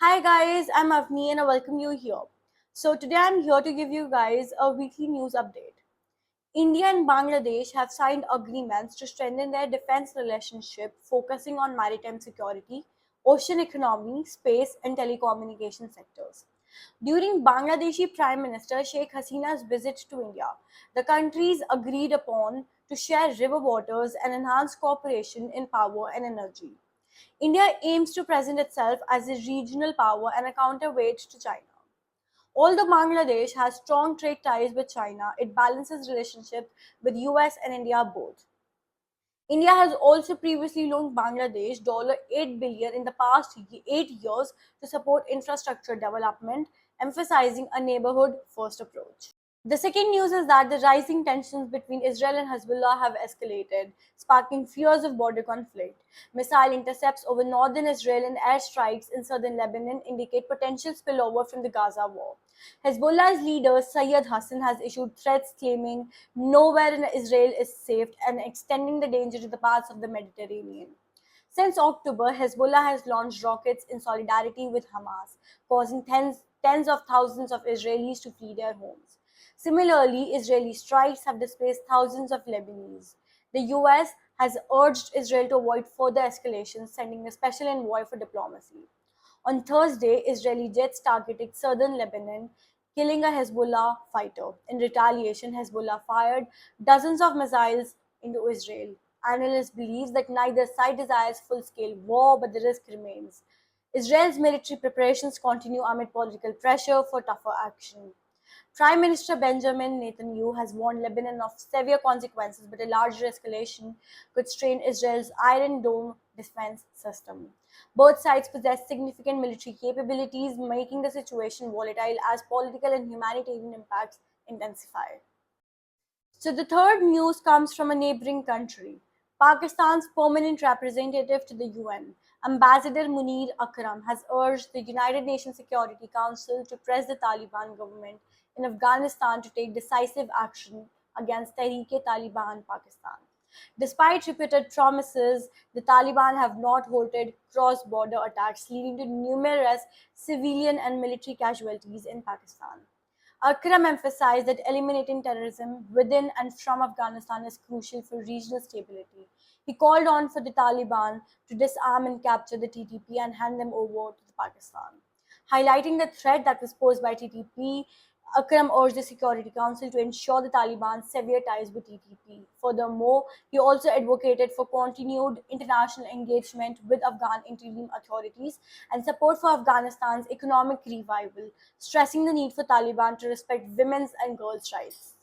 Hi guys, I'm Avni and I welcome you here. So today I'm here to give you guys a weekly news update. India and Bangladesh have signed agreements to strengthen their defense relationship, focusing on maritime security, ocean economy, space, and telecommunication sectors. During Bangladeshi Prime Minister Sheikh Hasina's visit to India, the countries agreed upon to share river waters and enhance cooperation in power and energy. India aims to present itself as a regional power and a counterweight to China. Although Bangladesh has strong trade ties with China, it balances relationships with US and India both. India has also previously loaned Bangladesh $8 billion in the past 8 years to support infrastructure development, emphasizing a neighborhood first approach. The second news is that the rising tensions between Israel and Hezbollah have escalated, sparking fears of border conflict. Missile intercepts over northern Israel and airstrikes in southern Lebanon indicate potential spillover from the Gaza war. Hezbollah's leader Sayyid Hassan has issued threats claiming nowhere in Israel is safe and extending the danger to the parts of the Mediterranean. Since October, Hezbollah has launched rockets in solidarity with Hamas, causing tens of thousands of Israelis to flee their homes. Similarly, Israeli strikes have displaced thousands of Lebanese. The US has urged Israel to avoid further escalation, sending a special envoy for diplomacy. On Thursday, Israeli jets targeted southern Lebanon, killing a Hezbollah fighter. In retaliation, Hezbollah fired dozens of missiles into Israel. Analysts believe that neither side desires full scale war, but the risk remains. Israel's military preparations continue amid political pressure for tougher action. Prime Minister Benjamin Netanyahu has warned Lebanon of severe consequences, but a larger escalation could strain Israel's Iron Dome defense system. Both sides possess significant military capabilities, making the situation volatile as political and humanitarian impacts intensify. So the third news comes from a neighboring country. Pakistan's permanent representative to the UN, Ambassador Munir Akram, has urged the United Nations Security Council to press the Taliban government in Afghanistan to take decisive action against Tehreek-e-Taliban Pakistan. Despite repeated promises, the Taliban have not halted cross-border attacks, leading to numerous civilian and military casualties in Pakistan. Akram emphasized that eliminating terrorism within and from Afghanistan is crucial for regional stability. He called on for the Taliban to disarm and capture the TTP and hand them over to Pakistan. Highlighting the threat that was posed by TTP, Akram urged the Security Council to ensure the Taliban sever ties with TTP. Furthermore, he also advocated for continued international engagement with Afghan interim authorities and support for Afghanistan's economic revival, stressing the need for Taliban to respect women's and girls' rights.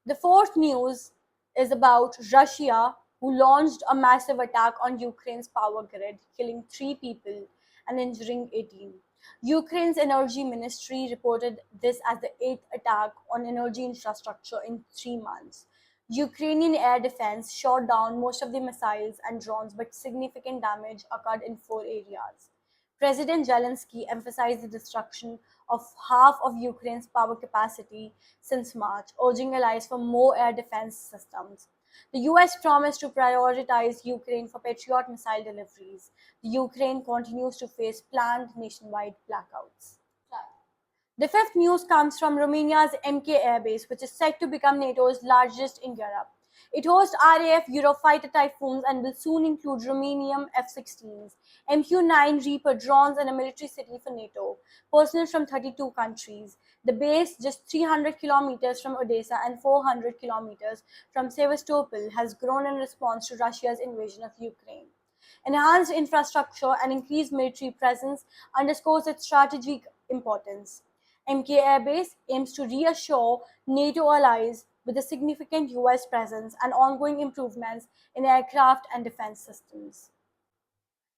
The fourth news is about Russia, who launched a massive attack on Ukraine's power grid, killing 3 people and injuring 18. Ukraine's energy ministry reported this as the eighth attack on energy infrastructure in 3 months. Ukrainian air defense shot down most of the missiles and drones, but significant damage occurred in 4 areas. President Zelensky emphasized the destruction of half of Ukraine's power capacity since March, urging allies for more air defense systems. The US promised to prioritize Ukraine for Patriot missile deliveries. The Ukraine continues to face planned nationwide blackouts. The fifth news comes from Romania's MK airbase, which is set to become NATO's largest in Europe. It hosts RAF Eurofighter Typhoons and will soon include Romanian F-16s, MQ-9 Reaper drones, and a military city for NATO. Personnel from 32 countries. The base, just 300 kilometers from Odessa and 400 kilometers from Sevastopol, has grown in response to Russia's invasion of Ukraine. Enhanced infrastructure and increased military presence underscores its strategic importance. MK Air Base aims to reassure NATO allies with a significant US presence and ongoing improvements in aircraft and defense systems.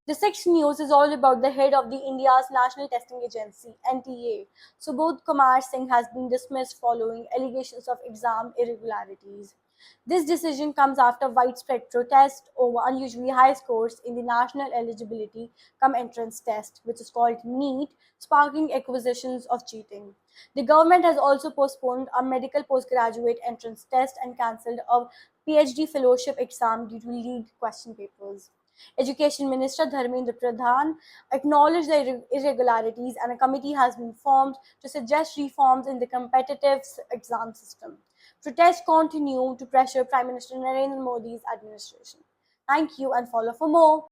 The sixth news is all about the head of the India's National Testing Agency, NTA. Subodh Kumar Singh has been dismissed following allegations of exam irregularities. This decision comes after widespread protest over unusually high scores in the National Eligibility Come Entrance Test, which is called NEET, sparking accusations of cheating. The government has also postponed a medical postgraduate entrance test and cancelled a PhD fellowship exam due to leaked question papers. Education Minister Dharmendra Pradhan acknowledged the irregularities, and a committee has been formed to suggest reforms in the competitive exam system. Protests continue to pressure Prime Minister Narendra Modi's administration. Thank you, and follow for more.